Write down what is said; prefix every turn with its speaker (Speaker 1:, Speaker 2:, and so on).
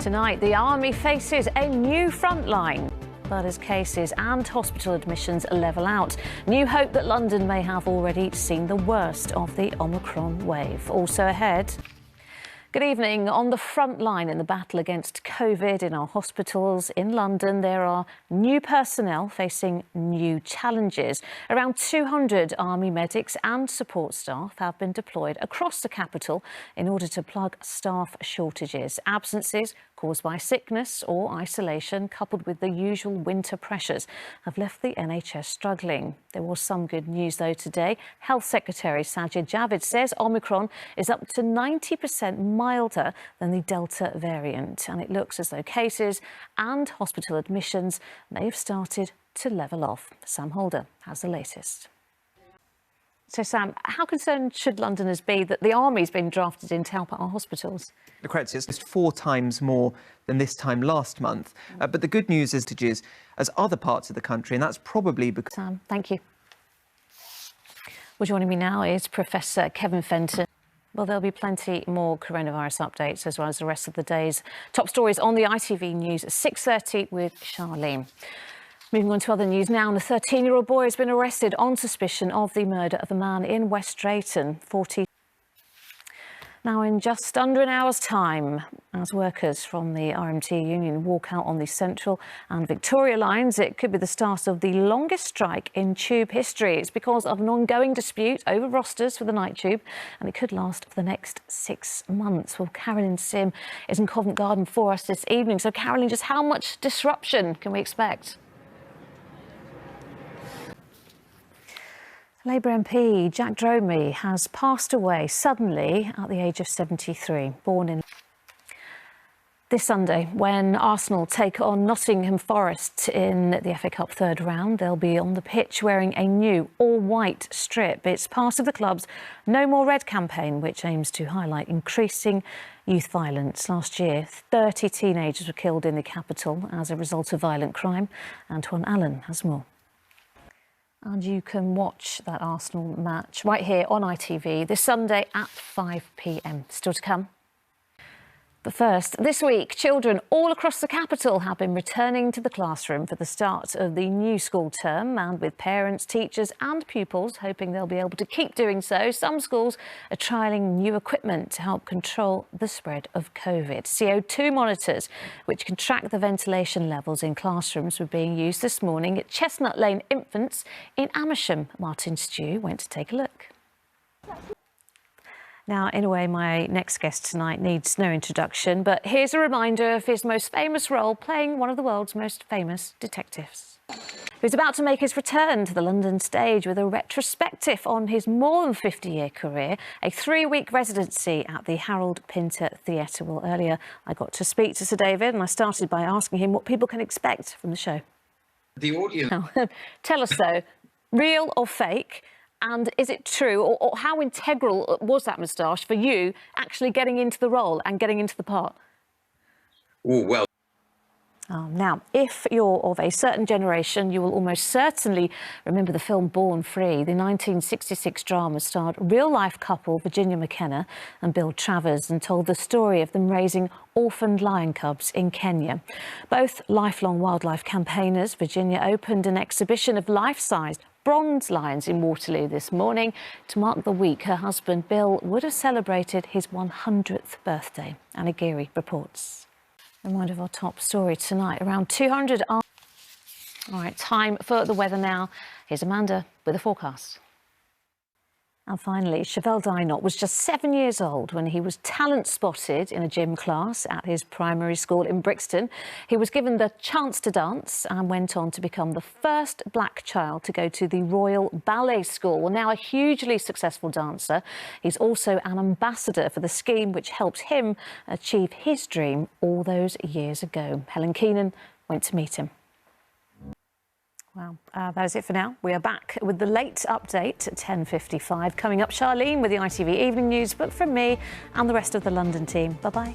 Speaker 1: Tonight, the army faces a new front line. But as cases and hospital admissions level out, new hope that London may have already seen the worst of the Omicron wave. Also ahead. Good evening. On the front line in the battle against COVID in our hospitals in London, there are new personnel facing new challenges. Around 200 army medics and support staff have been deployed across the capital in order to plug staff shortages. Absences caused by sickness or isolation, coupled with the usual winter pressures, have left the NHS struggling. There was some good news, though, today. Health Secretary Sajid Javid says Omicron is up to 90% milder than the Delta variant, and it looks as though cases and hospital admissions may have started to level off. Sam Holder has the latest. So, Sam, how concerned should Londoners be that the army's been drafted in to help out our hospitals?
Speaker 2: Lucrezia, it's just 4 times more than this time last month. But the good news is, as other parts of the country, and that's probably because...
Speaker 1: Sam, thank you. Well, joining me now is Professor Kevin Fenton. Well, there'll be plenty more coronavirus updates as well as the rest of the day's top stories on the ITV News at 6:30 with Charlene. Moving on to other news now, and a 13-year-old boy has been arrested on suspicion of the murder of a man in West Drayton, 40. Now, in just under an hour's time, as workers from the RMT union walk out on the Central and Victoria lines, it could be the start of the longest strike in Tube history. It's because of an ongoing dispute over rosters for the night tube, and it could last for the next 6 months. Well, Carolyn Sim is in Covent Garden for us this evening. So, Carolyn, just how much disruption can we expect? Labour MP Jack Dromey has passed away suddenly at the age of 73, born in... This Sunday, when Arsenal take on Nottingham Forest in the FA Cup third round, they'll be on the pitch wearing a new all-white strip. It's part of the club's No More Red campaign, which aims to highlight increasing youth violence. Last year, 30 teenagers were killed in the capital as a result of violent crime. Antoine Allen has more. And you can watch that Arsenal match right here on ITV this Sunday at 5 p.m. Still to come. But first, this week, children all across the capital have been returning to the classroom for the start of the new school term, and with parents, teachers and pupils hoping they'll be able to keep doing so, some schools are trialling new equipment to help control the spread of COVID. CO2 monitors, which can track the ventilation levels in classrooms, were being used this morning at Chestnut Lane Infants in Amersham. Martin Stew went to take a look. Now, in a way, my next guest tonight needs no introduction, but here's a reminder of his most famous role playing one of the world's most famous detectives. He's about to make his return to the London stage with a retrospective on his more than 50-year career, a 3-week residency at the Harold Pinter Theatre. Well, earlier I got to speak to Sir David, and I started by asking him what people can expect from the show.
Speaker 3: The audience...
Speaker 1: Now, tell us, though, real or fake? And is it true, or how integral was that moustache for you actually getting into the role and getting into the part?
Speaker 3: Oh, well.
Speaker 1: Now, if you're of a certain generation, you will almost certainly remember the film Born Free. The 1966 drama starred real-life couple Virginia McKenna and Bill Travers and told the story of them raising orphaned lion cubs in Kenya. Both lifelong wildlife campaigners, Virginia opened an exhibition of life-sized bronze lions in Waterloo this morning. To mark the week, her husband Bill would have celebrated his 100th birthday. Anna Geary reports. A reminder of our top story tonight. Around 200 are... All right, time for the weather now. Here's Amanda with a forecast. And finally, Chevelle Dynot was just 7 years old when he was talent spotted in a gym class at his primary school in Brixton. He was given the chance to dance and went on to become the first black child to go to the Royal Ballet School. Well, now a hugely successful dancer, he's also an ambassador for the scheme which helped him achieve his dream all those years ago. Helen Keenan went to meet him. Well, that is it for now. We are back with the late update at 10:55. Coming up, Charlene with the ITV Evening News, but from me and the rest of the London team. Bye-bye.